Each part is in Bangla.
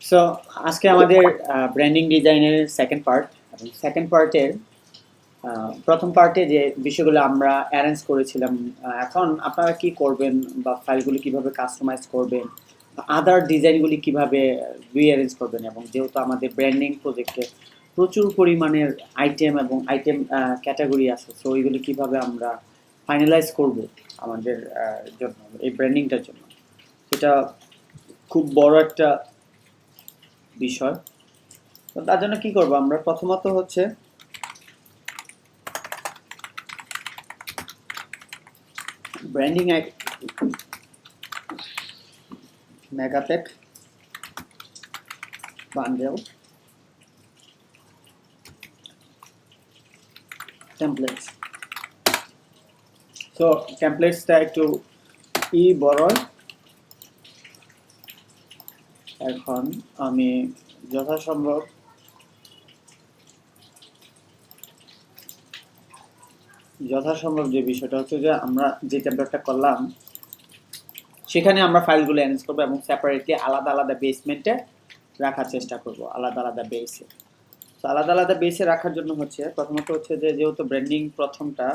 সো আজকে আমাদের ব্র্যান্ডিং ডিজাইনের সেকেন্ড পার্ট এবং সেকেন্ড পার্টের প্রথম পার্টে যে বিষয়গুলো আমরা অ্যারেঞ্জ করেছিলাম, এখন আপনারা কি করবেন বা ফাইলগুলি কিভাবে কাস্টমাইজ করবেন, আদার ডিজাইনগুলি কিভাবে রিঅ্যারেঞ্জ করবেন, এবং যেহেতু আমাদের ব্র্যান্ডিং প্রজেক্টে প্রচুর পরিমাণের আইটেম এবং আইটেম ক্যাটাগরি আছে, সো ওইগুলি কিভাবে আমরা ফাইনালাইজ করব আমাদের জন্য, এই ব্র্যান্ডিংটার জন্য, সেটা খুব বড় একটা বিষয়। তো তার জন্য কি করব আমরা, প্রথমত হচ্ছে ব্র্যান্ডিং মেগাটেক বান্ডেল টেমপ্লেটস। তো টেমপ্লেটসটা একটু বড়। এখন আমি যথাসম্ভব যে বিষয়টা হচ্ছে যে আমরা যে টেমপ্লেটটা করলাম সেখানে আমরা ফাইলগুলো অ্যারেঞ্জ করবো এবং সেপারেটলি আলাদা আলাদা বেসমেন্টে রাখার চেষ্টা করব, আলাদা আলাদা বেসে। তো আলাদা আলাদা বেসে রাখার জন্য হচ্ছে প্রথমত হচ্ছে যে যেহেতু ব্র্যান্ডিং প্রথমটা,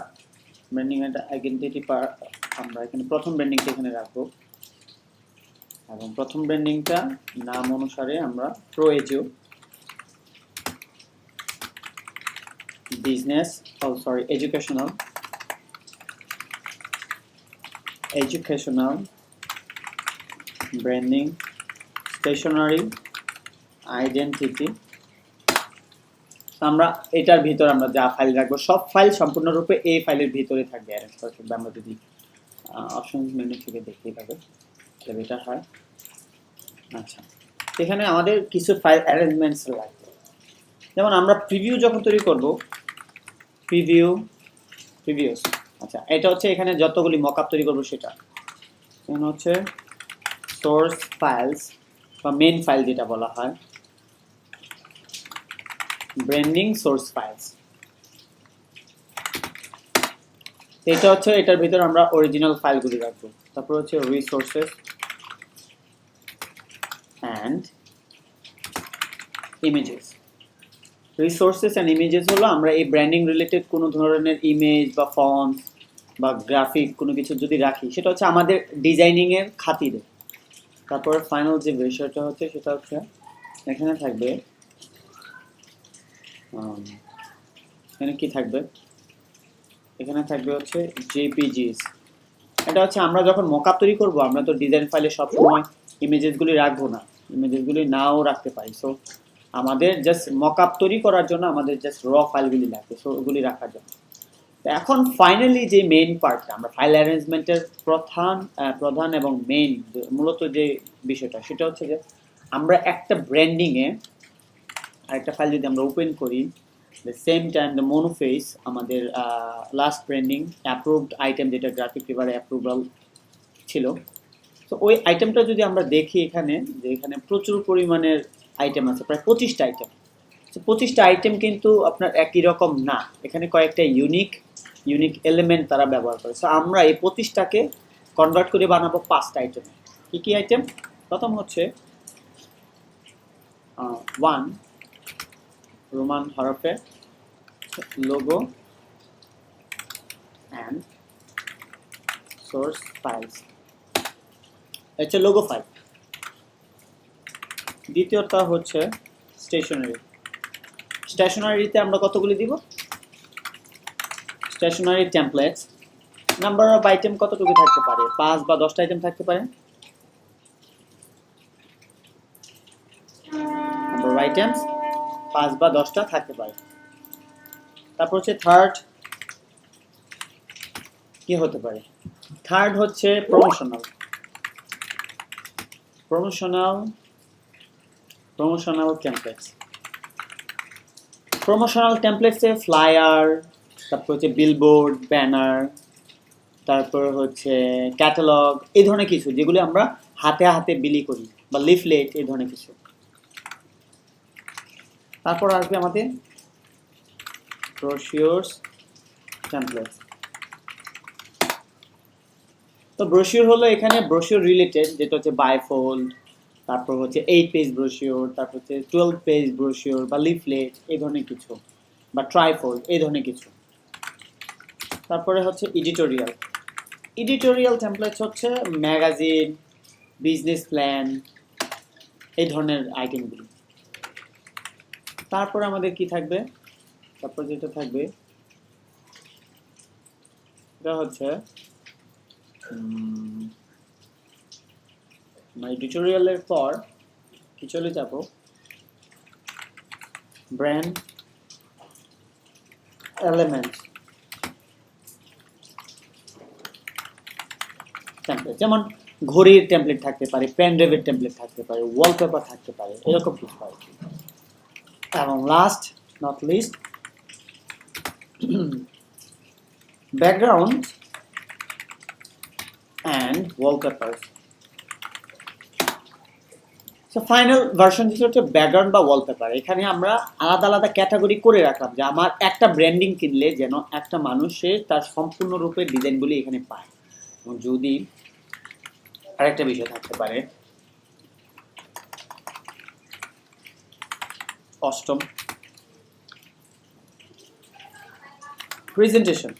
ব্র্যান্ডিং একটা আইডেন্টিটি আমরা এখানে প্রথম ব্র্যান্ডিংটা এখানে রাখবো এবং প্রথম ব্র্যান্ডিংটা নাম অনুসারে আমরা pro edu business educational branding stationery identity. আমরা এটার ভিতর আমরা যা ফাইল রাখবো সব ফাইল সম্পূর্ণরূপে এই ফাইলের ভিতরে থাকবে, অ্যারেঞ্জ করা থাকবে। আমরা যদি অপশন মেনু থেকে দেখতে পাবে তাহলে এটা হয়। আচ্ছা, এখানে আমাদের কিছু ফাইল অ্যারেঞ্জমেন্টস লাগবে। যেমন আমরা প্রিভিউ যখন তৈরি করব, প্রিভিউস, আচ্ছা এটা হচ্ছে এখানে যতগুলি মকআপ তৈরি করব সেটা। এখানে হচ্ছে সোর্স ফাইলস বা মেইন ফাইল যেটা বলা হয়, ব্র্যান্ডিং সোর্স ফাইলস। এটা হচ্ছে এটার ভিতর আমরা অরিজিনাল ফাইলগুলি রাখবো। তারপর হচ্ছে resources and images. Resources and images হলো আমরা এই ব্র্যান্ডিং রিলেটেড কোনো ধরনের ইমেজ বা ফন্ট বা গ্রাফিক কোনো কিছু যদি রাখি সেটা হচ্ছে আমাদের ডিজাইনিংয়ের খাতিরে। তারপরে ফাইনাল যে বিষয়টা হচ্ছে সেটা হচ্ছে এখানে থাকবে, এখানে কি থাকবে, এখানে থাকবে হচ্ছে জেপিজিস। এটা হচ্ছে আমরা যখন মকআপ তৈরি করব আমরা তো ডিজাইন ফাইলে সবসময় ইমেজেসগুলি রাখবো না, ইমেজেসগুলি নাও রাখতে পারি। সো আমাদের জাস্ট মকআপ তৈরি করার জন্য আমাদের জাস্ট র ফাইলগুলি লাগবে, সো ওগুলি রাখার জন্য। এখন ফাইনালি যে মেইন পার্টটা, আমরা ফাইল অ্যারেঞ্জমেন্টের প্রধান এবং মেইন মূলত যে বিষয়টা সেটা হচ্ছে যে আমরা একটা ব্র্যান্ডিংয়ে আরেকটা ফাইল যদি আমরা ওপেন করি, দ্য সেম টাইম দ্য মোনোফেস আমাদের লাস্ট ব্র্যান্ডিং অ্যাপ্রুভড আইটেম যেটা গ্রাফিক পেপারে অ্যাপ্রুভাল ছিল, তো ওই আইটেমটা যদি আমরা দেখি এখানে, যে এখানে প্রচুর পরিমাণের আইটেম আছে, প্রায় 25টা আইটেম। তো 25টা আইটেম কিন্তু আপনার একই রকম না, এখানে কয়েকটা ইউনিক এলিমেন্ট তারা ব্যবহার করে। সো আমরা এই 25টাকে কনভার্ট করে বানাবো 5টা আইটেম। কী কী আইটেম? প্রথম হচ্ছে 1 রোমান হরফে লোগো অ্যান্ড সোর্স ফাইলস, হচ্ছে লোগো ফাইল। দ্বিতীয়টা হচ্ছে স্টেশনারিতে আমরা কতগুলি দিব, stationery templates. Number of item কতটুকু থাকতে পারে, 5 বা 10টা আইটেম থাকতে পারে। নাম্বার অফ আইটেমস 5 বা 10টা থাকতে পারে। তারপর হচ্ছে থার্ড কি হতে পারে, থার্ড হচ্ছে প্রমোশনাল টেমপ্লেটস। প্রমোশনাল টেমপ্লেটসে ফ্লায়ার, তারপর হচ্ছে বিলবোর্ড, ব্যানার, তারপর হচ্ছে ক্যাটালগ, এই ধরনের কিছু যেগুলো আমরা হাতে হাতে বিলি করি, বা লিফলেট, এই ধরনের কিছু। তারপর আসবে আমাদের ব্রোশিওরস টেমপ্লেটস। তো ব্রোশিওর হলো এখানে ব্রোশিওর রিলেটেড, যেটা হচ্ছে বাইফোল্ড, তারপর হচ্ছে 8 পেজ ব্রোশিওর, তারপর হচ্ছে 12 পেজ ব্রোশিওর বা লিফলেট এই ধরনের কিছু, বা ট্রাইফোল্ড এই ধরনের কিছু। তারপরে হচ্ছে এডিটোরিয়াল। এডিটোরিয়াল টেমপ্লেটস হচ্ছে ম্যাগাজিন, বিজনেস প্ল্যান এই ধরনের আইটেমগুলো। তারপরে আমাদের কি থাকবে, তারপর যেটা থাকবে এটা হচ্ছে এডিটোরিয়ালের পর কি চলে যাব ব্র্যান্ড এলিমেন্টস টেমপ্লেট, যেমন ঘড়ির টেমপ্লেট থাকতে পারে, পেন ড্রাইভের টেমপ্লেট থাকতে পারে, ওয়ালপেপার থাকতে পারে, এরকম কিছু পারে। এবং last not least background and wallpapers. So final version যেটা হচ্ছে ব্যাকগ্রাউন্ড বা ওয়ালপেপার। এখানে আমরা আলাদা আলাদা ক্যাটাগরি করে রাখলাম যে আমার একটা ব্র্যান্ডিং কিনলে যেন একটা মানুষের তার সম্পূর্ণরূপে ডিজাইনগুলি এখানে পায়। এবং যদি আরেকটা বিষয় থাকতে পারে, অষ্টম প্রেজেন্টেশন।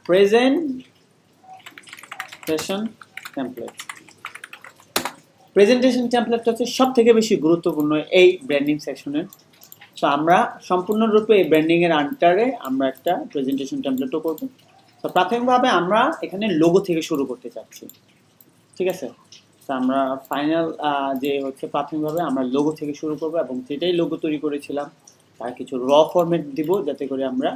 Presentation template. প্রেজেন্টেশন টেমপ্লেটটা হচ্ছে সব থেকে বেশি গুরুত্বপূর্ণ এই ব্র্যান্ডিং সেকশনের। সো আমরা সম্পূর্ণরূপে এই ব্র্যান্ডিং এর আন্ডারে আমরা একটা প্রেজেন্টেশন টেমপ্লেটও করব। তো প্রাথমিকভাবে আমরা এখানে লোগো থেকে শুরু করতে চাচ্ছি, ঠিক আছে? তো আমরা ফাইনাল যে হচ্ছে প্রাথমিকভাবে আমরা লোগো থেকে শুরু করব, এবং যেটাই লোগো তৈরি করেছিলাম তার কিছু র ফরম্যাট দিব যাতে করে আমরা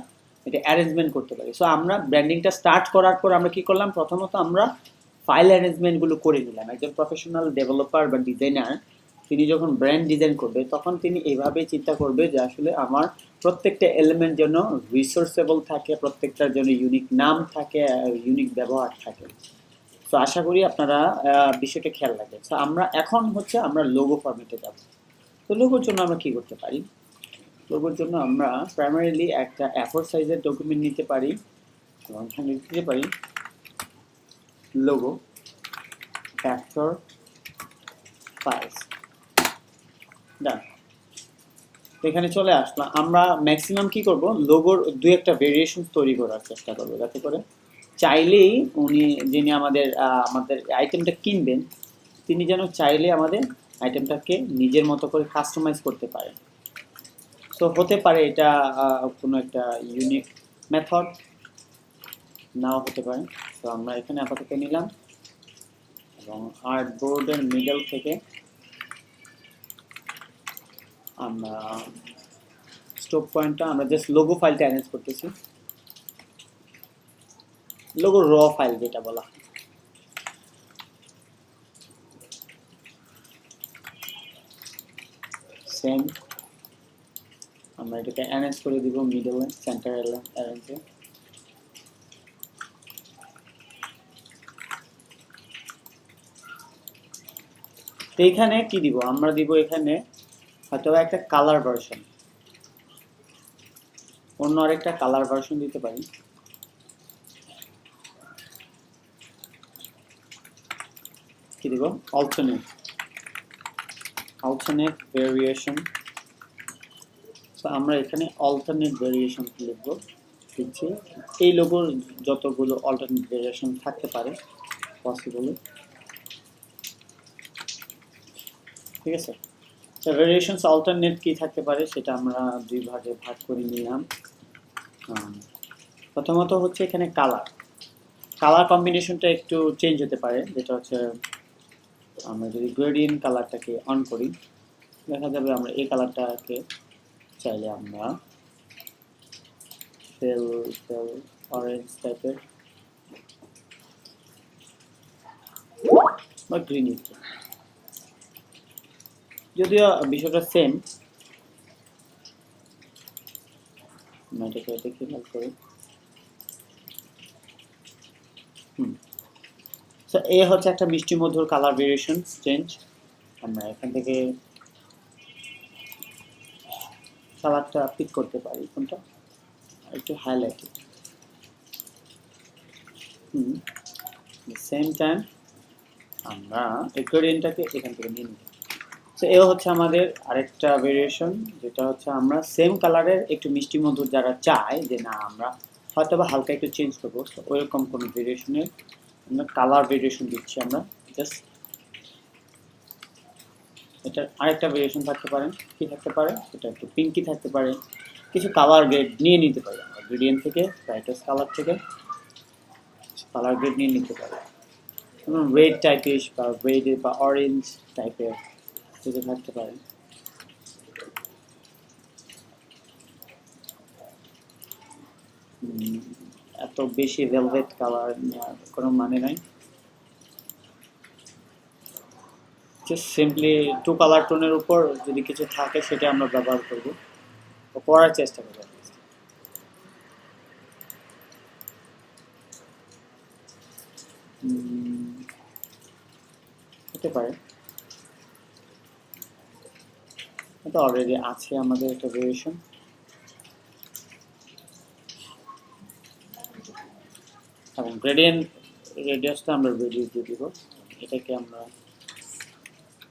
এটা অ্যারেঞ্জমেন্ট করতে পারি। সো আমরা ব্র্যান্ডিংটা স্টার্ট করার পর আমরা কি করলাম, প্রথমত আমরা ফাইল অ্যারেঞ্জমেন্টগুলো করে নিলাম। একজন প্রফেশনাল ডেভেলপার বা ডিজাইনার তিনি যখন ব্র্যান্ড ডিজাইন করবে তখন তিনি এইভাবেই চিন্তা করবে যে আসলে আমার প্রত্যেকটা এলিমেন্ট যেন রিসোর্সেবল থাকে, প্রত্যেকটার জন্য ইউনিক নাম থাকে, ইউনিক ব্যবহার থাকে। তো আশা করি আপনারা বিষয়টা খেয়াল রাখবেন। তো আমরা এখন হচ্ছে আমরা লোগো ফরম্যাটে যাব। তো লোগোর জন্য আমরা কি করতে পারি, লোগোর জন্য আমরা প্রাইমারিলি একটা A4 সাইজের ডকুমেন্ট নিতে পারি এবং এখানে দিতে পারি লোগো ফ্যাক্টর ফাইলস। ডান। তো এখানে চলে আসলাম। আমরা ম্যাক্সিমাম কি করব, লোগোর দুই একটা ভেরিয়েশন তৈরি করার চেষ্টা করবো যাতে করে চাইলেই উনি যিনি আমাদের আমাদের আইটেমটা কিনবেন তিনি যেন চাইলে আমাদের আইটেমটাকে নিজের মতো করে কাস্টমাইজ করতে পারেন। তো হতে পারে এটা কোনো একটা ইউনিক মেথড, নাও হতে পারে। তো আমরা এখানে আপাতত নিলাম এবং আর্টবোর্ডের মিডল থেকে আমরা স্টোক পয়েন্টটা আমরা জাস্ট লোগো ফাইলটা অ্যারেঞ্জ করতেছি, লোগো র ফাইল যেটা বলা হয়। সেম আমরা এটাকে অ্যারেঞ্জ করে দিব মিডলে, সেন্টার অ্যারেঞ্জে। তো এখানে কি দিব, আমরা দিব এখানে হয়তো একটা কালার ভার্সন, অন্য আরেকটা কালার ভার্সন দিতে পারি। কি দিব, অল্টারনেট ভেরিয়েশন। তো আমরা এখানে অল্টারনেট ভেরিয়েশন লিখব, দিচ্ছি। এই লোগোর যতগুলো অল্টারনেট ভেরিয়েশন থাকতে পারে পসিবল, ঠিক আছে? তো ভেরিয়েশনস অল্টারনেট কি থাকতে পারে সেটা আমরা দুই ভাগে ভাগ করে নিলাম। প্রথমত হচ্ছে এখানে কালার কম্বিনেশনটা একটু চেঞ্জ হতে পারে, যেটা হচ্ছে আমরা যদি গ্রেডিয়েন্ট কালারটাকে অন করি দেখা যাবে আমরা এই কালারটাকে চাইলে আমরা পেল অরেঞ্জ টাইপের বা গ্রিন, যদিও বিষয়টা সেম। এটাকে দেখে খেয়াল করি। সো এ হচ্ছে একটা মিষ্টি মধুর কালার ভেরিয়েশন চেঞ্জ। আমরা এখান থেকে কালারটা পিক করতে পারি, কোনটা একটু হাইলাইটেড। সেম টাইম আমরা এই গ্রেডিয়েন্টটাকে এখান থেকে নিয়ে নিব। তো এ হচ্ছে আমাদের আরেকটা ভেরিয়েশন, যেটা হচ্ছে আমরা সেম কালারের একটু মিষ্টি মধুর যারা চায় যে না আমরা হয়তো বা হালকা একটু চেঞ্জ করবো, তো ওইরকম কোনো ভেরিয়েশনের আমরা কালার ভেরিয়েশন দিচ্ছি। আমরা জাস্ট এটার আরেকটা ভেরিয়েশন থাকতে পারে, কি থাকতে পারে, সেটা একটু পিঙ্কি থাকতে পারে, কিছু কালার গ্রেড নিয়ে নিতে পারি আমরা গ্রেডিয়েন্ট থেকে, ব্রাইটেস্ট কালার থেকে কালার গ্রেড নিয়ে নিতে পারি। যেমন রেড টাইপিশ বা রেড বা অরেঞ্জ টাইপের কিছু থাকতে পারে। এত বেশি ভেলভেট কালার নেওয়ার কোনো মানে নাই, জাস্ট সিম্পলি টু কালার টোনের উপর যদি কিছু থাকে সেটা আমরা ব্যবহার করব, করার চেষ্টা করব। হতে পারে, এটা অলরেডি আছে আমাদের একটা ভেরিয়েশন। এবং গ্রেডিয়েন্ট রেডিয়াসটা আমরা রেডিউস দিয়ে দিব, এটাকে আমরা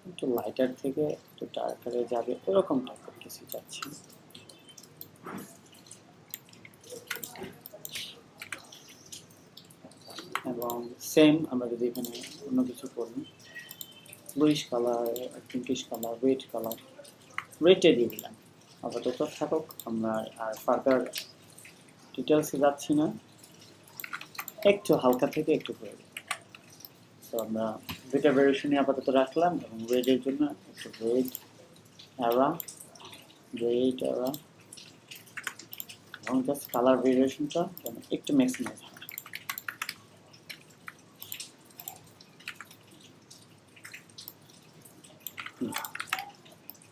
একটু লাইটার থেকে একটু ডার্কারে যাবে এরকম টাইপের কিছু চাচ্ছি। এবং সেম আমরা যদি এখানে অন্য কিছু করি, bluish colour, pinkish colour, red colour, রেডে দিয়ে দিলাম। আপাতত থাকুক, আমরা আর ফার্দার ডিটেলসে যাচ্ছি না, একটু হালকা থেকে একটু করে দিই। তো আমরা দুইটা ভেরিয়েশনই আপাতত রাখলাম, এবং রেডের জন্য একটু রেড অ্যারা, এবং জাস্ট কালার ভেরিয়েশনটা যেন একটু ম্যাক্সিমাইজ হয়।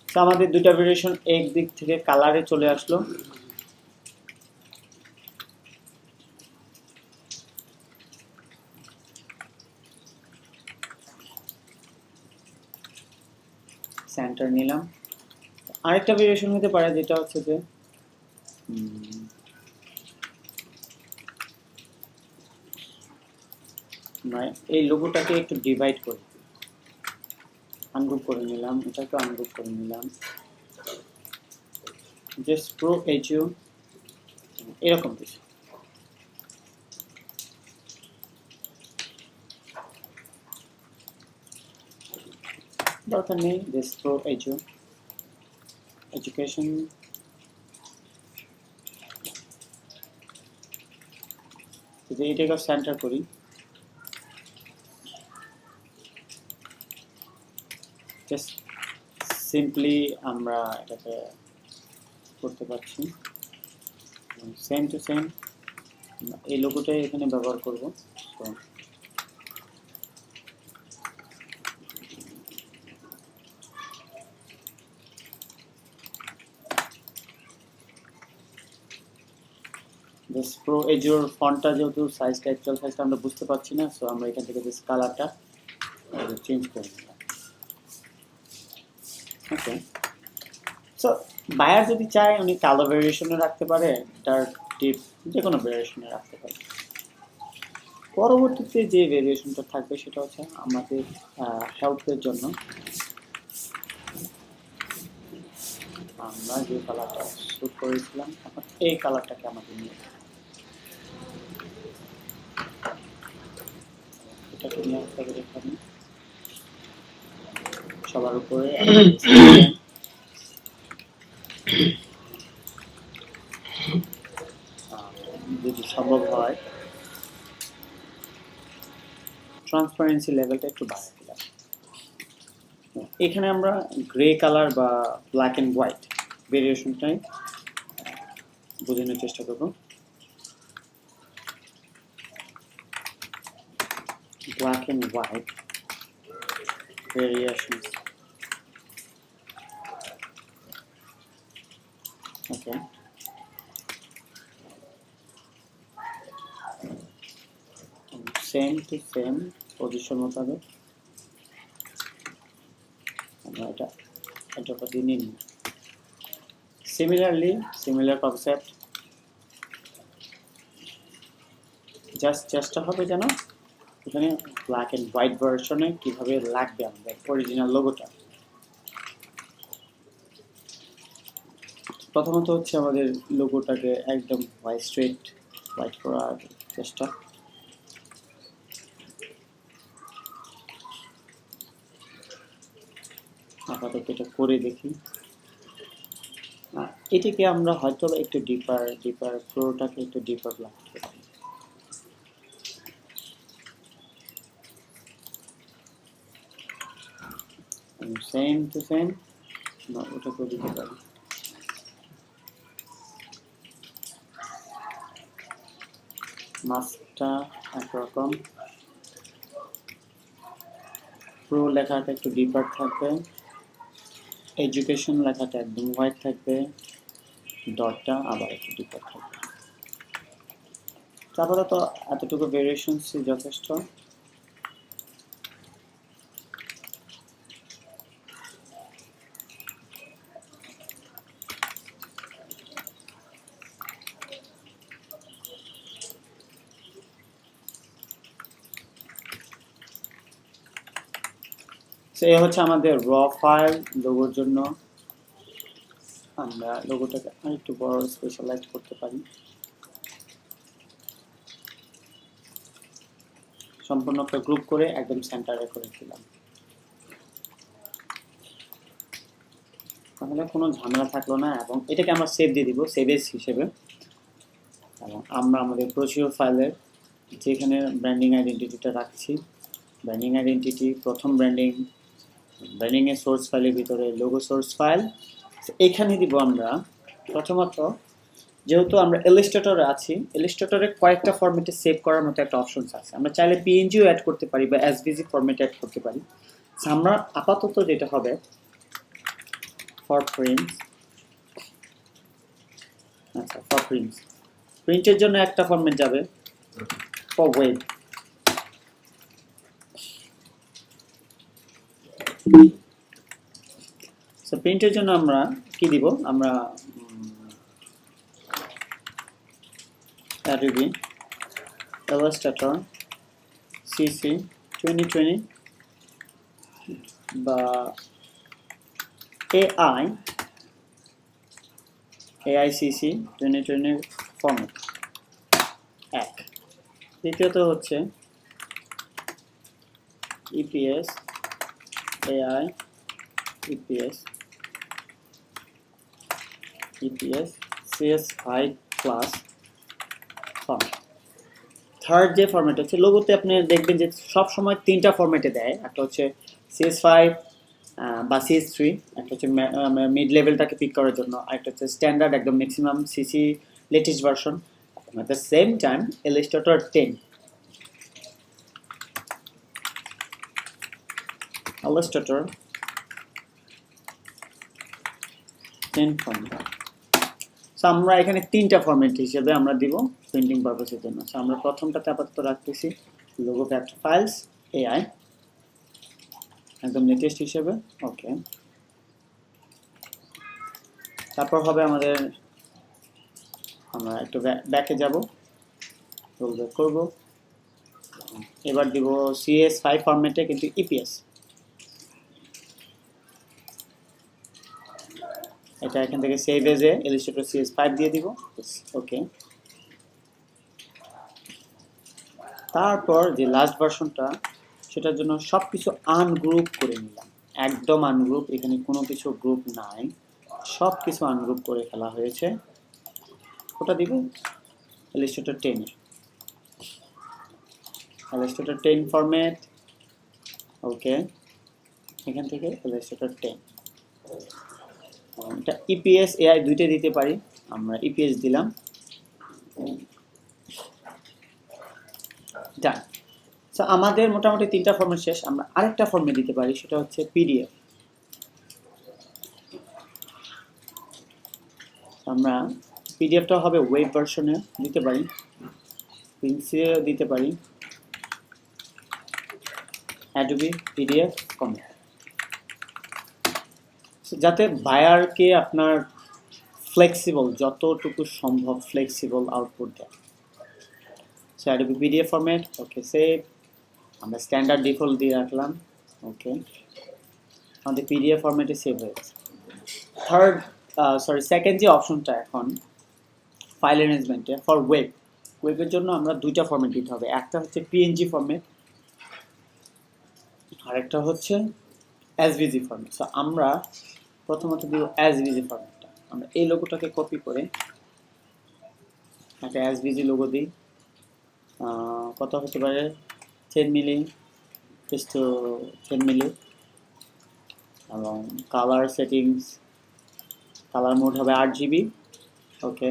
তো আমাদের দুইটা ভেরিয়েশন একদিক থেকে কালারে চলে আসলো। সেন্টার নিলাম। আরেকটা ভেরিয়েশন হতে পারে যেটা হচ্ছে যে এই লোগোটাকে একটু ডিভাইড করি, আনগ্রুপ করে নিলাম, এটাকে আনগ্রুপ করে নিলাম, জাস্ট প্রো এইচইউ এরকম কিছু। দরকার নেই, জাস্ট প্রো এইচইউ এডুকেশন, যদি এটাকে সেন্টার করি, জাস্ট সিম্পলি আমরা এটাকে করতে পারছি। সেম টু সেম এই লোগোটাই এখানে ব্যবহার করব। তো জাস্ট প্রো এজোর ফন্টটা যেহেতু সাইজটা অ্যাকচুয়াল সাইজটা আমরা বুঝতে পারছি না, সো আমরা এখান থেকে জাস্ট কালারটা চেঞ্জ করে নিলাম। ওকে, সো বায়ার যদি চায় উনি কালো ভেরিয়েশনে রাখতে পারে, ডার্ক ডিপ যে কোনো ভেরিয়েশনে রাখতে পারে। পরবর্তীতে যে ভেরিয়েশনটা থাকবে সেটা হচ্ছে আমাদের হেল্পের জন্য আমরা যে কালারটা শুট করেছিলাম, এখন এই কালারটাকে আমাদের নিয়ে এটাকে নিয়ে আসতে হবে এখানে সবার উপরে। যদি সম্ভব হয় ট্রান্সপারেন্সি লেভেলটা একটু বাড়িয়ে দিলাম। এখানে আমরা গ্রে কালার বা ব্ল্যাক অ্যান্ড হোয়াইট ভেরিয়েশনটাই বোঝানোর চেষ্টা করব। Black and white variations. Okay. Same to same position মোতাবেক আমরা এটা দিয়ে নিন। Similarly, similar concept. জাস্ট চেষ্টা হবে যেন এখানে ব্ল্যাক অ্যান্ড হোয়াইট ভার্সনে কিভাবে লাগবে আমাদের অরিজিনাল লোগোটা। প্রথমত হচ্ছে আমাদের লোগোটাকে একদম স্ট্রেট হোয়াইট করার চেষ্টা। আপাতত এটা করে দেখি। এটিকে আমরা হয়তো একটু ডিপার পুরোটাকে একটু ডিপার ব্ল্যাক করতে পারি। সেম টু সেম ওটা করে দিতে পারি। মাস্কটা একরকম, প্রো লেখাটা একটু ডিপার থাকবে, এডুকেশন লেখাটা একদম হোয়াইট থাকবে, ডটটা আবার একটু ডিপার থাকবে। তারপরে তো এতটুকু ভেরিয়েশনস যথেষ্ট। এই হচ্ছে আমাদের র ফাইল লোগোর জন্য। আমরা লোগোটাকে আরেকটু বড় স্পেশালাইজ করতে পারি। সম্পূর্ণ একটা গ্রুপ করে একদম সেন্টারে করে দিলাম, তাহলে কোনো ঝামেলা থাকলো না। এবং এটাকে আমরা সেভ দিয়ে দিব সেভেজ হিসেবে। এবং আমরা আমাদের ব্রোশিওর ফাইলের যেখানে ব্র্যান্ডিং আইডেন্টিটিটা রাখছি, ব্র্যান্ডিং আইডেন্টিটি প্রথম ব্র্যান্ডিংয়ের সোর্স ফাইলের ভিতরে লোগো সোর্স ফাইল, এখানে দিব আমরা প্রথমত। যেহেতু আমরা ইলাস্ট্রেটরে আছি, ইলাস্ট্রেটরে কয়েকটা ফরম্যাটে সেভ করার মতো একটা অপশনস আছে। আমরা চাইলে পিএনজিও অ্যাড করতে পারি বা এসভিজি ফরম্যাটে অ্যাড করতে পারি। আমরা আপাতত যেটা হবে ফর প্রিন্টস, আচ্ছা ফর প্রিন্টের জন্য একটা ফরম্যাট যাবে, ফর ওয়েব সো প্রিন্টের জন্য আমরা কি দিব, আমরা Adobe Illustrator CC 2020 বা AICC 2020 ফরম্যাট এক। দ্বিতীয়ত হচ্ছে EPS AI EPS CS5 plus format. Third যে ফরম্যাট হচ্ছে লোগোতে আপনি দেখবেন যে সব সময় তিনটা ফরম্যাটে দেয়, একটা হচ্ছে CS5 বা CS3, একটা হচ্ছে মিড লেভেলটাকে পিক করার জন্য, আরেকটা হচ্ছে স্ট্যান্ডার্ড একদম maximum CC latest version. At the same time Illustrator 10 format. So আমরা এখানে তিনটা ফরম্যাট হিসেবে আমরা দিব প্রিন্টিং পারপাসের জন্য। সো আমরা প্রথমটাতে আপাতত রাখতেছি লোগো ফ্যাক্টর ফাইলস AI একদম লেটেস্ট হিসেবে। ওকে, তারপর হবে আমাদের, আমরা একটু ব্যাকে যাব, রোল ব্যাক করব, এবার দিব CS5 ফরম্যাটে কিন্তু EPS। এটা এখান থেকে সেভ এজে ইলাস্ট্রেটর CS5 দিয়ে দিব। ওকে, তারপর যে লাস্ট ভার্সনটা সেটার জন্য সব কিছু আনগ্রুপ করে নিলাম, একদম আনগ্রুপ, এখানে কোনো কিছু গ্রুপ নাই, সব কিছু আনগ্রুপ করে ফেলা হয়েছে। ওটা দিব ইলাস্ট্রেটর 10 ইলাস্ট্রেটর 10 ফরম্যাট। ওকে, এখান থেকে ইলাস্ট্রেটর 10, এটা EPS AI দুইটা দিতে পারি, আমরা EPS দিলাম। ডান। সো আমাদের মোটামুটি তিনটা ফরম্যাট শেষ। আমরা আরেকটা ফরম্যাট দিতে পারি, সেটা হচ্ছে PDF। আমরা PDFটা হবে ওয়েব ভার্সনে দিতে পারি, প্রিন্সে দিতে পারি, Adobe PDF ফরম্যাট, যাতে বায়ারকে আপনার ফ্লেক্সিবল, যতটুকু সম্ভব ফ্লেক্সিবল আউটপুট দেয়। So Adobe PDF format, okay save, আমরা স্ট্যান্ডার্ড ডিফল্ট দিয়ে রাখলাম। ওকে, আমাদের পিডিএফ ফরম্যাটে সেভ হয়ে গেছে। সেকেন্ড যে অপশনটা এখন ফাইল অ্যারেঞ্জমেন্টে ফর ওয়েবের জন্য আমরা দুইটা ফরম্যাট দিতে হবে, একটা হচ্ছে পিএনজি ফরম্যাট, আরেকটা হচ্ছে এসভিজি ফরম্যাট। সো আমরা প্রথমত দিব এসভিজি ফরম্যাটটা। আমরা এই লোগোটাকে কপি করে একটা এসভিজি লোগো দিই, কত হতে পারে 10 মিলি, just to 10 মিলি, এবং কালার সেটিংস, কালার মোড হবে 8 GB। ওকে,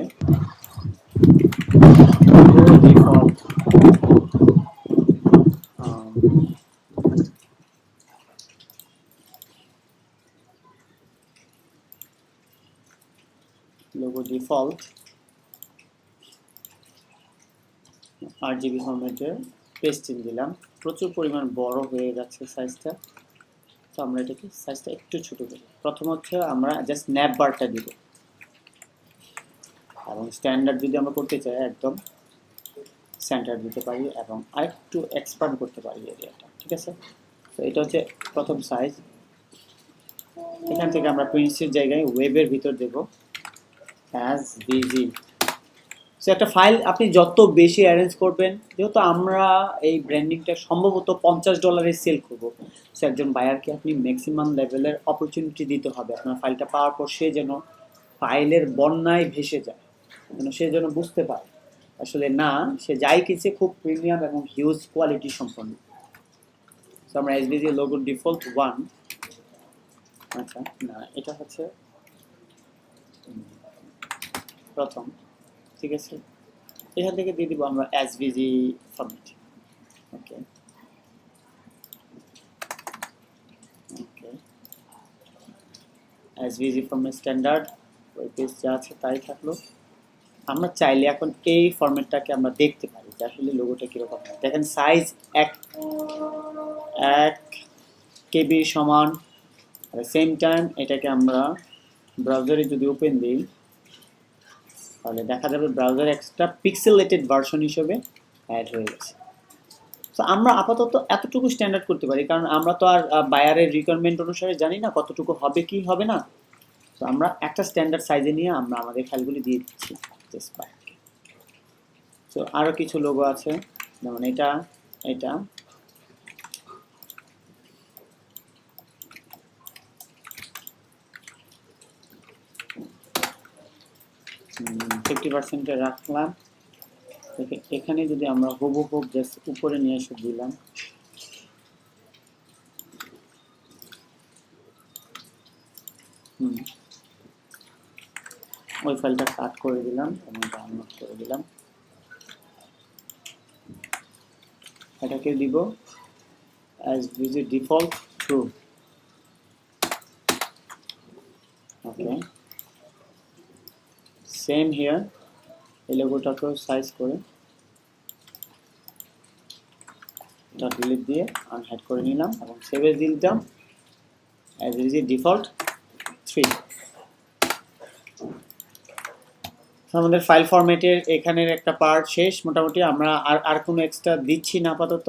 ডিফল্ট লোগো ডিফল্ট 8 GB ফরম্যাটে পেস্টিং দিলাম। প্রচুর পরিমাণ বড় হয়ে যাচ্ছে সাইজটা, তো আমরা এটাকে সাইজটা একটু ছোট করি। প্রথম হচ্ছে আমরা জাস্ট ন্যাপ বারটা দিব, এবং স্ট্যান্ডার্ড যদি আমরা করতে চাই একদম সেন্টার দিতে পারি এবং আরেকটু এক্সপ্যান্ড করতে পারি এরিয়াটা, ঠিক আছে। তো এটা হচ্ছে প্রথম সাইজ। এখান থেকে আমরা প্রিন্টসের জায়গায় ওয়েবের ভিতর দেব অ্যাজ ভিজি। সো একটা ফাইল আপনি যত বেশি অ্যারেঞ্জ করবেন, যেহেতু আমরা এই ব্র্যান্ডিংটা সম্ভবত $50 সেল করব, সো একজন বায়ারকে আপনি ম্যাক্সিমাম লেভেলের অপরচুনিটি দিতে হবে আপনার ফাইলটা পাওয়ার পর সে যেন ফাইলের বন্যায় ভেসে যায়, যেন সে যেন বুঝতে পারে আসলে না সে যাই কিনছে খুব প্রিমিয়াম এবং হিউজ কোয়ালিটি সম্পন্ন। সো আমরা এসভিজি লোগো ডিফল্ট 1, আচ্ছা না এটা হচ্ছে প্রথম, ঠিক আছে। এখান থেকে দিয়ে দিব আমরা এসভিজি ফরম্যাট। ওকে ওকে, এসভিজি ফরম্যাট স্ট্যান্ডার্ড ওই পেজ যা আছে তাই থাকলো। আমরা চাইলে এখন এই ফরম্যাটটাকে আমরা দেখতে পারি যে আসলে লোগোটা কীরকম। দেখেন সাইজ 1 KB সমান। সেম টাইম এটাকে আমরা ব্রাউজারে যদি ওপেন দিই তাহলে দেখা যাবে ব্রাউজার এক্সট্রা পিক্সেলেটেড ভার্সন হিসেবে অ্যাড হয়ে গেছে। তো আমরা আপাতত এতটুকু স্ট্যান্ডার্ড করতে পারি, কারণ আমরা তো আর বায়ারের রিকোয়ারমেন্ট অনুসারে জানি না কতটুকু হবে কি হবে না। তো আমরা একটা স্ট্যান্ডার্ড সাইজে নিয়ে আমরা আমাদের ফাইলগুলি দিয়ে দিচ্ছি জাস্ট বায়ারকে। তো আরও কিছু লোগো আছে, যেমন এটা এটা 50% রাখলাম। এখানে যদি আমরা হুবহু জাস্ট উপরে নিয়ে এসে দিলাম, ওই ফাইলটা কাট করে দিলাম এবং ডাউনলোড করে দিলাম। এটাকে দিব SVG default true. Okay, same here এই লোগোটাকেও সাইজ করে ডিলিট দিয়ে আনহাইড করে নিলাম এবং সেভ এজ দিয়ে দিলাম এসভিজি ডিফল্ট 3। আমাদের ফাইল ফরম্যাটের এখানের একটা পার্ট শেষ মোটামুটি। আমরা আর কোনো এক্সট্রা দিচ্ছি না আপাতত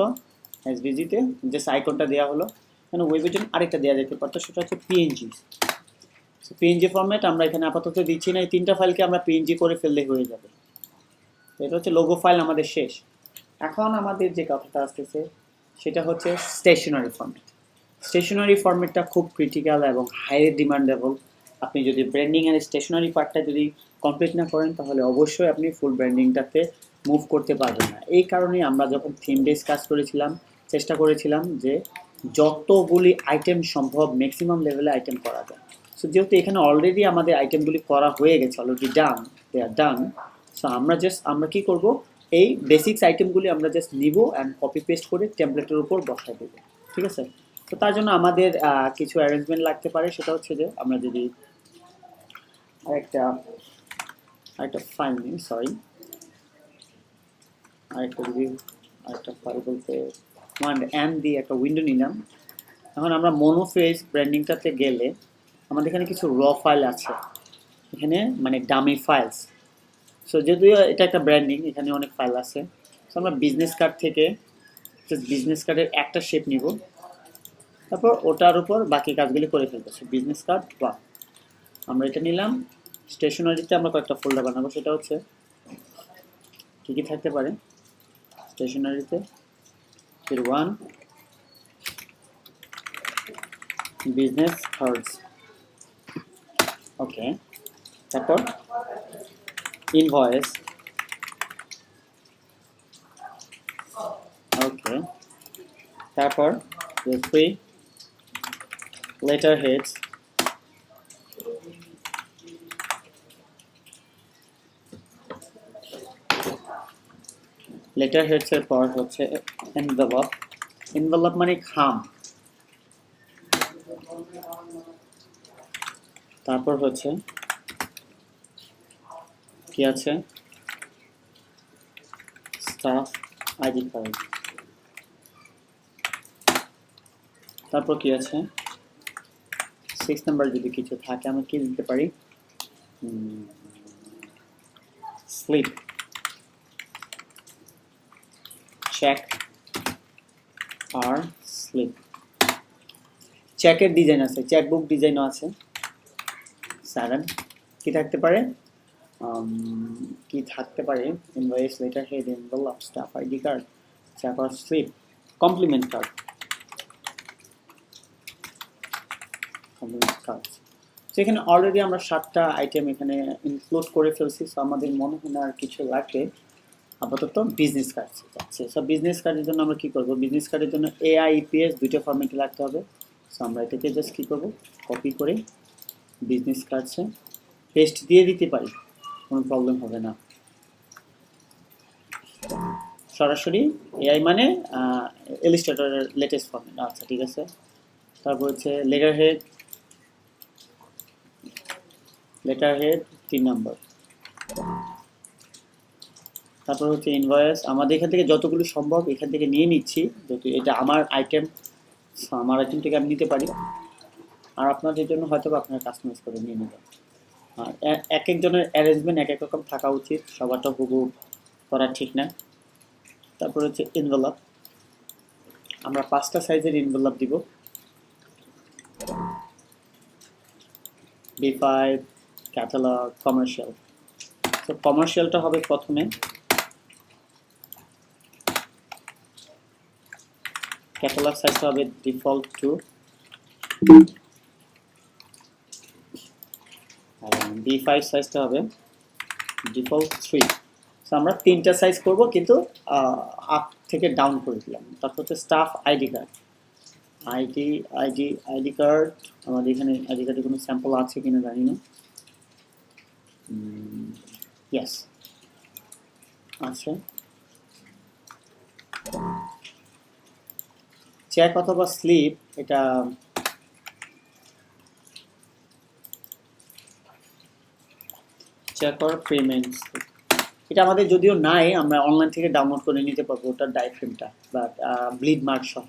এসভিজিতে, জাস্ট আইকনটা দেওয়া হলো। এখানে ওয়েবের জন্য আরেকটা দেওয়া যেতে পারতো, সেটা হচ্ছে পিএনজি। পিএনজি ফরম্যাট আমরা এখানে আপাতত দিচ্ছি না, এই 3টা ফাইলকে আমরা পিএনজি করে ফেললে হয়ে যাবে। এটা হচ্ছে লোগো ফাইল আমাদের শেষ। এখন আমাদের যে কথাটা আসতেছে সেটা হচ্ছে স্টেশনারি ফরম্যাট। স্টেশনারি ফরম্যাটটা খুব ক্রিটিক্যাল এবং হাই ডিমান্ডেবল। আপনি যদি ব্র্যান্ডিং এর স্টেশনারি পার্টটা যদি কমপ্লিট না করেন তাহলে অবশ্যই আপনি ফুল ব্র্যান্ডিংটাতে মুভ করতে পারবেন না। এই কারণেই আমরা যখন থিম বেস কাজ করেছিলাম চেষ্টা করেছিলাম যে যতগুলি আইটেম সম্ভব ম্যাক্সিমাম লেভেলে আইটেম করা যায়। সো যেহেতু এখানে অলরেডি আমাদের আইটেমগুলি করা হয়ে গেছে, অলরেডি ডান, দে আর ডান। সো আমরা কি করব, এই বেসিক্স আইটেমগুলি আমরা জাস্ট নিব অ্যান্ড কপি পেস্ট করে টেমপ্লেটের উপর বসাই দেবো, ঠিক আছে। তো তার জন্য আমাদের কিছু অ্যারেঞ্জমেন্ট লাগতে পারে, সেটা হচ্ছে যে আমরা যদি আরেকটা ফাইল নিই, আরেকটা ফাইল বলতে কমান্ড এন দিয়ে একটা উইন্ডো নিলাম। এখন আমরা মনোফেজ ব্র্যান্ডিংটাতে গেলে আমাদের এখানে কিছু র ফাইল আছে, এখানে মানে ডামি ফাইলস। সো যদিও এটা একটা ব্র্যান্ডিং, এখানে অনেক ফাইল আছে। সো আমরা বিজনেস কার্ড থেকে জাস্ট বিজনেস কার্ডের একটা শেপ নিব, তারপর ওটার উপর বাকি কাজগুলি করে ফেলতেছি। বিজনেস কার্ড বা আমরা এটা নিলাম। স্টেশনারিতে আমরা কয়েকটা ফোল্ডার বানাবো, সেটা হচ্ছে কী কী থাকতে পারে স্টেশনারিতে। এর 1 বিজনেস কার্ডস, ওকে। তারপর ইনভয়েস, ওকে। তারপর 3 লেটার হেডস, লেটার হেডসের পর হচ্ছে এনভেলপ। এনভেলপ মানে খাম। তারপর হচ্ছে কি আছে, স্টাফ আইডি কার্ড। তারপর কি আছে, 6 নাম্বার যদি কিছু থাকে আমরা কি দিতে পারি, স্লিপ, চেক আর স্লিপ। চেকের ডিজাইন আছে, চেকবুক ডিজাইনও আছে। 7 কি থাকতে পারে, কি থাকতে পারে, invoice, letter head, envelope, staff ID card, cheque আর slip, compliment card. Compliment card, সেখানে অলরেডি আমরা 7টা আইটেম এখানে ইনক্লুড করে ফেলছি। সো আমাদের মনে হয় না আর কিছু লাগবে। আপাতত বিজনেস কার্ড যাচ্ছে। সো বিজনেস কার্ডের জন্য আমরা কী করবো, বিজনেস কার্ডের জন্য AIPS দুইটা ফরম্যাটে লাগতে হবে। সো আমরা এটাকে জাস্ট কী করবো, কপি করে বিজনেস কার্ডসে পেস্ট দিয়ে দিতে পারি, কোনো প্রবলেম হবে না। সরাসরি AI মানে ইলাস্ট্রেটরের লেটেস্ট ফরম্যাট। আচ্ছা ঠিক আছে। তারপর হচ্ছে লেটার হেড 3 নম্বর। তারপর হচ্ছে ইনভয়েস, আমাদের এখান থেকে যতগুলো সম্ভব এখান থেকে নিয়ে নিচ্ছি, যেহেতু এটা আমার আইটেম থেকে আমি নিতে পারি। আর আপনাদের জন্য হয়তো আপনারা কাস্টমাইজ করে নিয়ে নেবেন। আর এক একজনের অ্যারেঞ্জমেন্ট এক এক রকম থাকা উচিত, সবারটা হুবহু করা ঠিক না। তারপর হচ্ছে এনভেলপ, আমরা 5টা সাইজের এনভেলপ দিব। B5, catalogue, commercial. তো কমার্শিয়ালটা হবে প্রথমে, ক্যাটালগ সাইজটা হবে ডিফল্ট 2 এবং B5 সাইজটা হবে ডিফল্ট 3। সো আমরা 3টা সাইজ করব, কিন্তু আপ থেকে ডাউন করে দিলাম। তারপর হচ্ছে staff ID card, ID card আমাদের এখানে আইডি কার্ডের কোনো স্যাম্পল আছে কিনা জানি না। ইয়েস আছে। চেক অথবা স্লিপ, এটা চেক অর পেমেন্ট, এটা আমাদের যদিও নাই, আমরা অনলাইন থেকে ডাউনলোড করে নিতে পারবো ওটার ডায়াফ্রেমটা বা ব্লিড মার্ক সহ।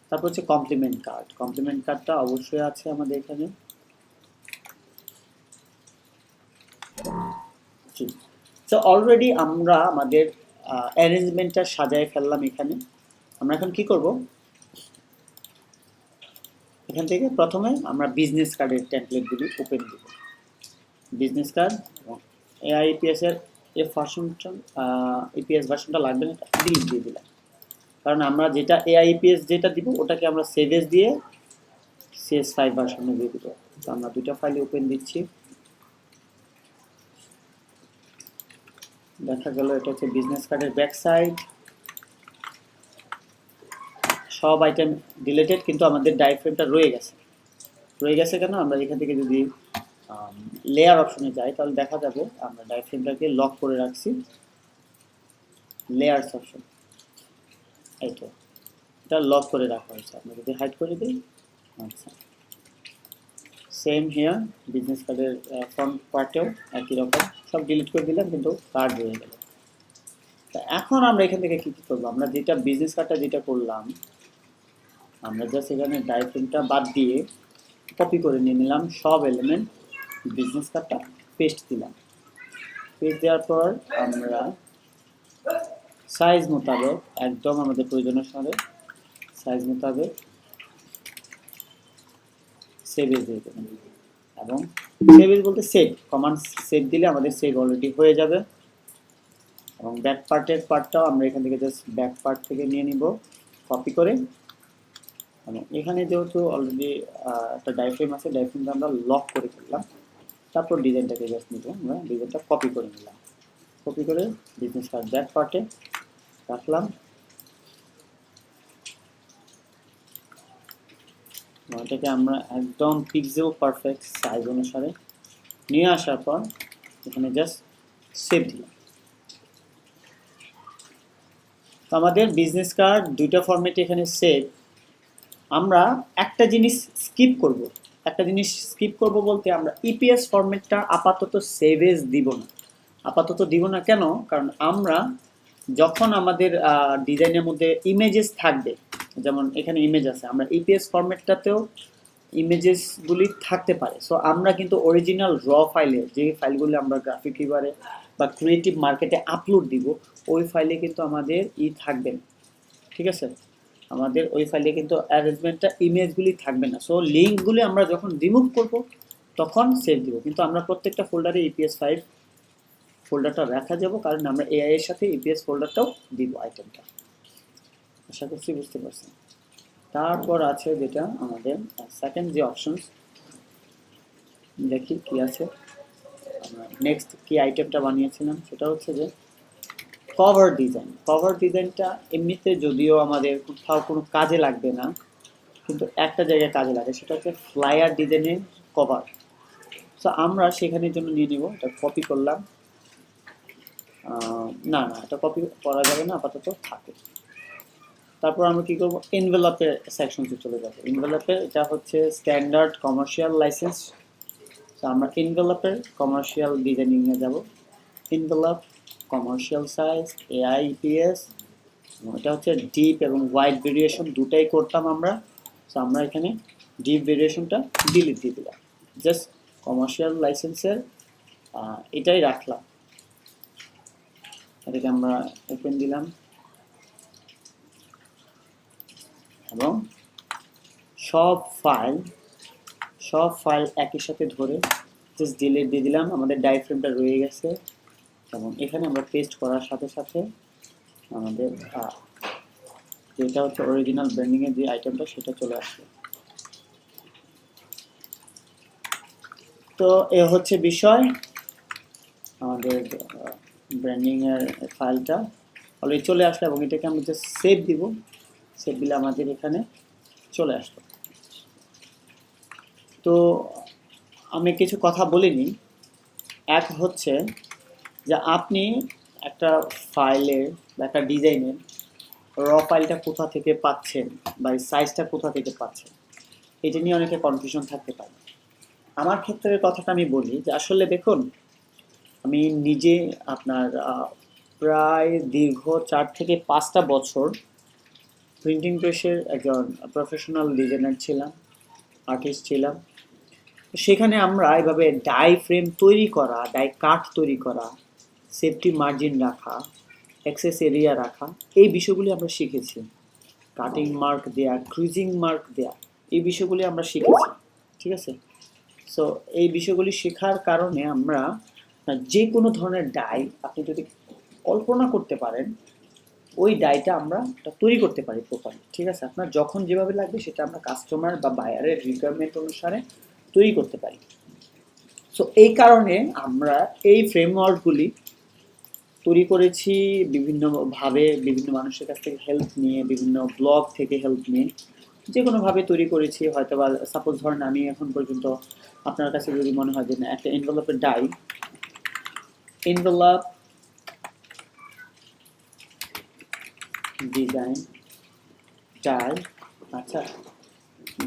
তারপর হচ্ছে কমপ্লিমেন্ট কার্ড, কমপ্লিমেন্ট কার্ডটা অবশ্যই আছে আমাদের এখানে। তো অলরেডি আমরা আমাদের অ্যারেঞ্জমেন্টটা সাজায় ফেললাম এখানে। আমরা এখন কি করব, এখান থেকে প্রথমে আমরা বিজনেস কার্ডের টেমপ্লেটগুলি ওপেন দেব। বিজনেস কার্ড এবং AIPS এর EPS ভার্সনটা লাগবে না, ডিলিট দিয়ে দিলাম। কারণ আমরা যেটা AIPS যেটা দিব ওটাকে আমরা সেভেজ দিয়ে CS5 ভার্সনে দিয়ে দিব। তো আমরা দুইটা ফাইল ওপেন দিচ্ছি। দেখা গেল এটা হচ্ছে বিজনেস কার্ডের ব্যাক সাইড। সব আইটেম ডিলিটেড, কিন্তু আমাদের ডায়াফ্রেমটা রয়ে গেছে কেন, আমরা এখান থেকে যদি লেয়ার অপশনে যাই তাহলে দেখা যাবে আমরা ডায়াফ্রেমটাকে লক করে রাখছি। লেয়ার্স অপশন, এই তো এটা লক করে রাখা হয়েছে। আমরা যদি হাইড করে দিই, আচ্ছা সেম হিয়ার বিজনেস কার্ডের ফ্রন্ট পার্টেও একই রকম, সব ডিলিট করে দিলাম কিন্তু কার্ড রয়ে গেল। তা এখন আমরা এখান থেকে কী করবো, আমরা যেটা বিজনেস কার্ডটা যেটা করলাম, আমরা জাস্ট এখানে ডায়াফ্রেমটা বাদ দিয়ে কপি করে নিয়ে নিলাম সব এলিমেন্ট, বিজনেস কার্ডটা পেস্ট দিলাম। পেস্ট দেওয়ার পর আমরা সাইজ মোতাবেক একদম আমাদের প্রয়োজন অনুসারে সাইজ মোতাবেক সেভ এজ দিয়ে দেবেন। এবং সেভ এজ বলতে সেভ, কমান্ড সেভ দিলে আমাদের সেভ অলরেডি হয়ে যাবে। এবং ব্যাক পার্টের পার্টটাও আমরা এখান থেকে জাস্ট ব্যাক পার্ট থেকে নিয়ে নিব কপি করে। মানে এখানে যেহেতু অলরেডি একটা ডাইফ্রেম আছে, ডাইফ্রেমটা আমরা লক করে ফেললাম। তারপর ডিজাইনটাকে জাস্ট নিব, আমরা ডিজাইনটা কপি করে নিলাম। কপি করে বিজনেস কার্ড ব্যাক পার্টে রাখলাম। এটাকে আমরা একদম পিক্সেল পারফেক্ট সাইজ অনুসারে নিয়ে আসার পর এখানে জাস্ট সেভ দিলাম। তো আমাদের বিজনেস কার্ড দুইটা ফরম্যাটে এখানে সেভ। আমরা একটা জিনিস স্কিপ করব, একটা জিনিস স্কিপ করব বলতে আমরা ইপিএস ফরম্যাটটা আপাতত সেভেজ দিব না। আপাতত দিব না কেন? কারণ আমরা যখন আমাদের ডিজাইনের মধ্যে ইমেজেস থাকবে, যেমন এখানে ইমেজ আছে, আমরা ইপিএস ফরম্যাটটাতেও ইমেজেসগুলি থাকতে পারে। সো আমরা কিন্তু অরিজিনাল র ফাইলে, যে ফাইলগুলি আমরা গ্রাফিক রিভারে বা ক্রিয়েটিভ মার্কেটে আপলোড দিব, ওই ফাইলে কিন্তু আমাদের থাকবে না, ঠিক আছে? আমাদের ওই ফাইলে কিন্তু অ্যারেঞ্জমেন্টটা ইমেজগুলি থাকবে না। সো লিঙ্কগুলি আমরা যখন রিমুভ করব তখন সেভ দিব, কিন্তু আমরা প্রত্যেকটা ফোল্ডারে ইপিএস 5 ফোল্ডারটা রাখা যাব, কারণ আমরা এআই এর সাথে ইপিএস ফোল্ডারটাও দিব আইটেমটা। আশা করছি বুঝতে পারছেন। তারপর আছে যেটা আমাদের সেকেন্ড যে অপশনস, দেখি কি আছে। আমরা নেক্সট কি আইটেমটা বানিয়েছিলাম সেটা হচ্ছে যে কভার ডিজাইন। কভার ডিজাইনটা এমনিতে যদিও আমাদের কোথাও কোনো কাজে লাগবে না, কিন্তু একটা জায়গায় কাজে লাগে, সেটা হচ্ছে ফ্লায়ার ডিজাইনের কভার। সো আমরা সেখানের জন্য নিয়ে নিব, এটা কপি করলাম। না এটা কপি করা যাবে না, আপাতত থাকে। তারপর আমরা কি করব, এনভেলপের সেকশনসে চলে যাব। এনভেলপে এটা হচ্ছে স্ট্যান্ডার্ড কমার্শিয়াল লাইসেন্স। তো আমরা এনভেলপের কমার্শিয়াল ডিজাইনিংয়ে যাব। এনভেলপ, কমার্শিয়াল সাইজ, এআইপিএস, এটা হচ্ছে ডিপ এবং ওয়াইড ভেরিয়েশন দুটাই করতাম আমরা। সো আমরা এখানে ডিপ ভেরিয়েশনটা ডিলিট দিয়ে দিলাম, জাস্ট কমার্শিয়াল লাইসেন্সের এটাই রাখলাম। এটাকে আমরা ওপেন দিলাম এবং সব ফাইল একই সাথে ধরে জাস্ট ডিলিট দিয়ে দিলাম। আমাদের ডায়াফ্রেমটা রয়ে গেছে এবং এখানে আমরা পেস্ট করার সাথে সাথে আমাদের যেটা হচ্ছে অরিজিনাল ব্র্যান্ডিংয়ের যে আইটেমটা সেটা চলে আসবে। তো এ হচ্ছে বিষয়, আমাদের ব্র্যান্ডিংয়ের ফাইলটা অলরেডি চলে আসলো এবং এটাকে আমরা জাস্ট সেভ দিব। সেভ দিলে আমাদের এখানে চলে আসলো। তো আমি কিছু কথা বলিনি। এক হচ্ছে যে আপনি একটা ফাইলের বা একটা ডিজাইনের র ফাইলটা কোথা থেকে পাচ্ছেন বা সাইজটা কোথা থেকে পাচ্ছেন, এটা নিয়ে অনেকে কনফিউশন থাকতে পারে। আমার ক্ষেত্রের কথাটা আমি বলি যে আসলে দেখুন, আমি নিজে আপনার প্রায় দীর্ঘ 4 থেকে 5টা বছর প্রিন্টিং প্রেসের একজন প্রফেশনাল ডিজাইনার ছিলাম, আর্টিস্ট ছিলাম। সেখানে আমরা এইভাবে ডাই ফ্রেম তৈরি করা, ডাই কাট তৈরি করা, সেফটি মার্জিন রাখা, অ্যাক্সেস এরিয়া রাখা, এই বিষয়গুলি আমরা শিখেছি। কাটিং মার্ক দেয়া, ক্রুজিং মার্ক দেয়া, এই বিষয়গুলি আমরা শিখেছি, ঠিক আছে? সো এই বিষয়গুলি শেখার কারণে আমরা যে কোনো ধরনের ডাই আপনি যদি কল্পনা করতে পারেন, ওই ডাইটা আমরা তৈরি করতে পারি প্রপারলি, ঠিক আছে? আপনার যখন যেভাবে লাগবে সেটা আমরা কাস্টমার বা বায়ারের রিকোয়ারমেন্ট অনুসারে তৈরি করতে পারি। সো এই কারণে আমরা এই ফ্রেমওয়ার্কগুলি তৈরি করেছি বিভিন্নভাবে, বিভিন্ন মানুষের কাছ থেকে হেল্প নিয়ে, বিভিন্ন ব্লগ থেকে হেল্প নিয়ে, যে কোনোভাবে তৈরি করেছি। হয়তো বা সাপোজ ধরেন আমি এখন পর্যন্ত আপনার কাছে যদি মনে হয় যে না, একটা এনভেলপের ডাই, এনভেলপ ডিজাইন ডাই, আচ্ছা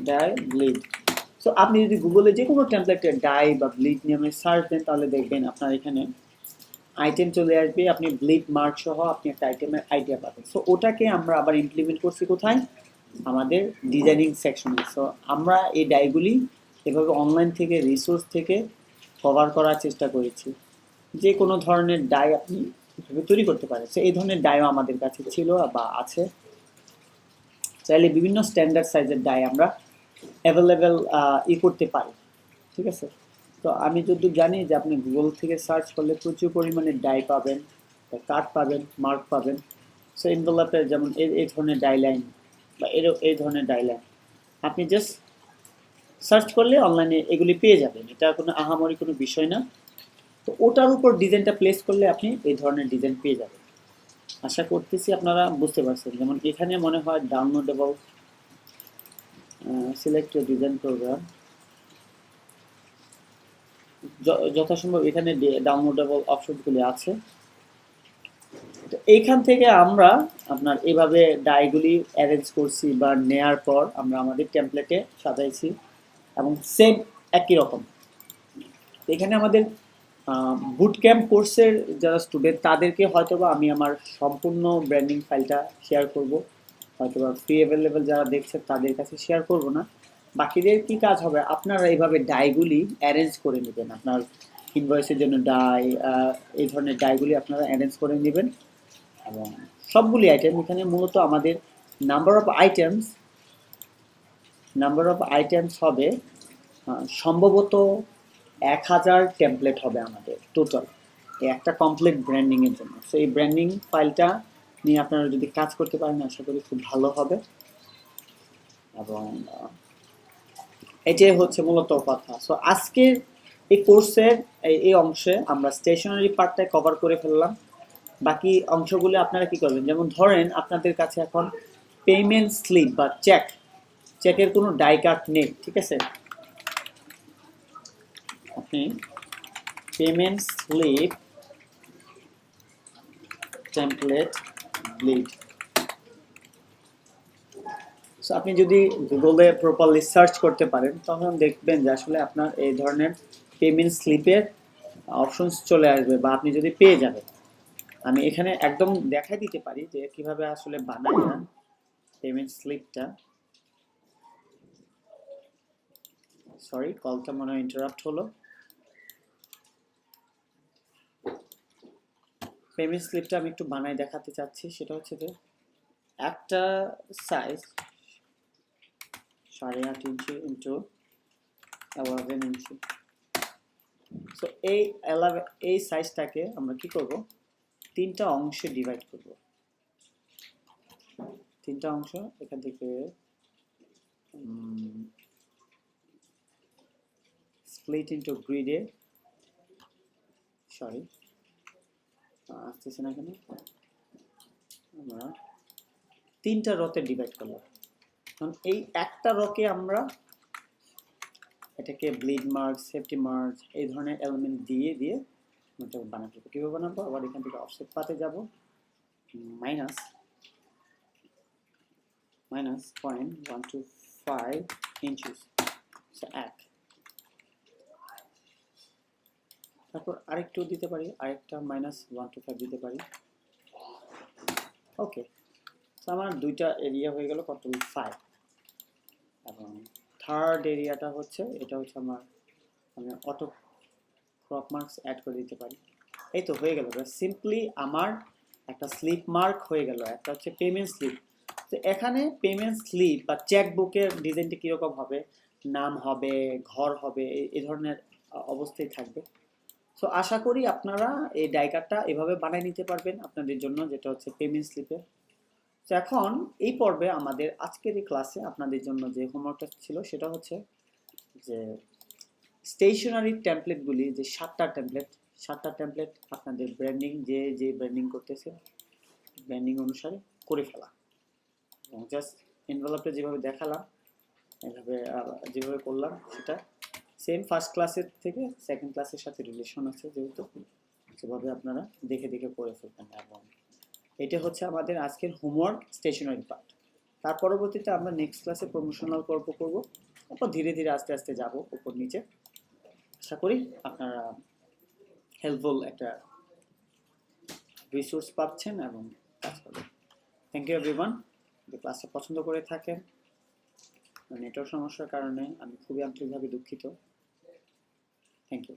ডাই ব্লিড। সো আপনি যদি গুগলে যে কোনো টেমপ্লেটের ডাই বা ব্লিড নিয়ে আপনি সার্চ দেন, তাহলে দেখবেন আপনার এখানে আইটেম চলে আসবে। আপনি ব্লিড মার্ক সহ আপনি একটা আইটেমের আইডিয়া পাবেন। সো ওটাকে আমরা আবার ইমপ্লিমেন্ট করছি কোথায়? আমাদের ডিজাইনিং সেকশনে। সো আমরা এই ডাইগুলি এভাবে অনলাইন থেকে, রিসোর্স থেকে কভার করার চেষ্টা করেছি। যে কোনো ধরনের ডাই আপনি এভাবে তৈরি করতে পারে। সো এই ধরনের ডাইও আমাদের কাছে ছিল বা আছে। চাইলে বিভিন্ন স্ট্যান্ডার্ড সাইজের ডাই আমরা অ্যাভেলেবেল করতে পারি, ঠিক আছে। তো আমি যতদূর জানি যে আপনি গুগল থেকে সার্চ করলে প্রচুর পরিমাণে ডাই পাবেন, কাঠ পাবেন, মার্ক পাবেন। সো এনভেলপের যেমন এই ধরনের ডাই লাইন বা এই ধরনের ডাই লাইন আপনি জাস্ট সার্চ করলে অনলাইনে এগুলি পেয়ে যাবেন, এটা কোনো আহামরি কোনো বিষয় না। তো ওটার উপর ডিজাইনটা প্লেস করলে আপনি এই ধরনের ডিজাইন পেয়ে যাবেন। আশা করতেছি আপনারা বুঝতে পারছেন। যেমন এখানে মনে হয় ডাউনলোডেবল, সিলেক্ট ডিজাইন প্রোগ্রাম, যথাসম্ভব এখানে ডাউনলোডেবল অপশনগুলি আছে। তো এইখান থেকে আমরা আপনার এভাবে ডাইগুলি অ্যারেঞ্জ করছি বা নেয়ার পর আমরা আমাদের টেমপ্লেটে সাজাইছি এবং সেম একই রকম। এখানে আমাদের বুট ক্যাম্প কোর্সের যারা স্টুডেন্ট তাদেরকে হয়তোবা আমি আমার সম্পূর্ণ ব্র্যান্ডিং ফাইলটা শেয়ার করব, হয়তোবা ফ্রি অ্যাভেলেবেল যারা দেখছেন তাদের কাছে শেয়ার করব না। বাকিদের কি কাজ হবে, আপনারা এইভাবে ডাইগুলি অ্যারেঞ্জ করে নেবেন। আপনার ইনভয়েসের জন্য ডাই, এই ধরনের ডাইগুলি আপনারা অ্যারেঞ্জ করে নেবেন। এবং সবগুলি আইটেম এখানে মূলত আমাদের নাম্বার অফ আইটেমস হবে সম্ভবত 1000 টেমপ্লেট হবে আমাদের টোটাল একটা কমপ্লিট ব্র্যান্ডিংয়ের জন্য। সো এই ব্র্যান্ডিং ফাইলটা নিয়ে আপনারা যদি কাজ করতে পারেন আশা করি খুব ভালো হবে। এবং এটাই হচ্ছে মূলত কথা। সো আজকের এই কোর্সের এই অংশে আমরা স্টেশনারি পার্টটা কভার করে ফেললাম। বাকি অংশগুলো আপনারা কি করবেন, যেমন ধরেন আপনাদের কাছে এখন পেমেন্ট স্লিপ বা চেকের কোনো ডাই কাট নেই, ঠিক আছে। আপনি payment slip template bleed, so আপনি যদি গুগলে প্রপারলি সার্চ করতে পারেন তখন দেখবেন যে আসলে আপনার এই ধরনের পেমেন্ট স্লিপের অপশনস চলে আসবে বা আপনি যদি পেয়ে যাবেন। আমি এখানে একদম দেখাই দিতে পারি যে কিভাবে আসলে বানায় না পেমেন্ট স্লিপটা। সরি, কলটা মনে হয় ইন্টারাপ্ট হলো। পেমেন্ট স্লিপটা আমি একটু বানাই দেখাতে চাচ্ছি। সেটা হচ্ছে যে একটা সাইজ 8.5 ইঞ্চি ইন্টু 11 ইঞ্চি। সো এই সাইজটাকে আমরা কি করব, তিনটা অংশে ডিভাইড করব। তিনটা অংশ এখান থেকে স্প্লিট ইন্টু গ্রিডে, সরি আসতেছে না এখানে, আমরা তিনটা রতে ডিভাইড করলাম। কারণ এই একটা রকে আমরা এটাকে ব্লিড মার্ক, সেফটি মার্ক এই ধরনের এলিমেন্ট দিয়ে বানাতে হবে। কীভাবে বানাবো, আবার এখান থেকে অফসেট পাতে যাব, মাইনাস 0.125 ইঞ্চিস, এক। তারপর আরেকটু দিতে পারি, আরেকটা -125 দিতে পারি। ওকে, আমার দুইটা এরিয়া হয়ে গেল কত, 5। এবং থার্ড এরিয়াটা হচ্ছে এটা হচ্ছে আমার, আমি অটো ক্রপ মার্কস অ্যাড করে দিতে পারি। এই তো হয়ে গেল, সিম্পলি আমার একটা স্লিপ মার্ক হয়ে গেল, একটা হচ্ছে পেমেন্ট স্লিপ। তো এখানে পেমেন্ট স্লিপ বা চেক বুকের ডিজাইনটা কীরকম হবে, নাম হবে, ঘর হবে, এই ধরনের অবস্থায় থাকবে। সো আশা করি আপনারা এই ডাইকারটা এভাবে বানিয়ে নিতে পারবেন আপনাদের জন্য, যেটা হচ্ছে পেমেন্ট স্লিপের। তো এখন এই পর্বে আমাদের আজকের এই ক্লাসে আপনাদের জন্য যে হোমওয়ার্কটা ছিল সেটা হচ্ছে যে স্টেশনারি টেমপ্লেটগুলি, যে 7টা টেমপ্লেট আপনাদের ব্র্যান্ডিং, যে ব্র্যান্ডিং করতেছে ব্র্যান্ডিং অনুসারে করে ফেলা। এবং জাস্ট এনভেলপে যেভাবে দেখালাম, এভাবে যেভাবে করলাম সেটা সেম ফার্স্ট ক্লাসের থেকে সেকেন্ড ক্লাসের সাথে রিলেশন আছে, যেহেতু সেভাবে আপনারা দেখে করে ফেলবেন। এবং এটা হচ্ছে আমাদের আজকের হোমওয়ার্ক স্টেশনারি পার্ট। তার পরবর্তীতে আমরা নেক্সট ক্লাসে প্রমোশনাল করব, তারপর ধীরে ধীরে আস্তে আস্তে যাব উপর নিচে। আশা করি আপনারা হেল্পফুল একটা রিসোর্স পাচ্ছেন এবং কাজ করবেন। Thank you everyone. যদি ক্লাসটা পছন্দ করে থাকেন, নেটওয়ার্ক সমস্যার কারণে আমি খুবই আন্তরিকভাবে দুঃখিত। Thank you.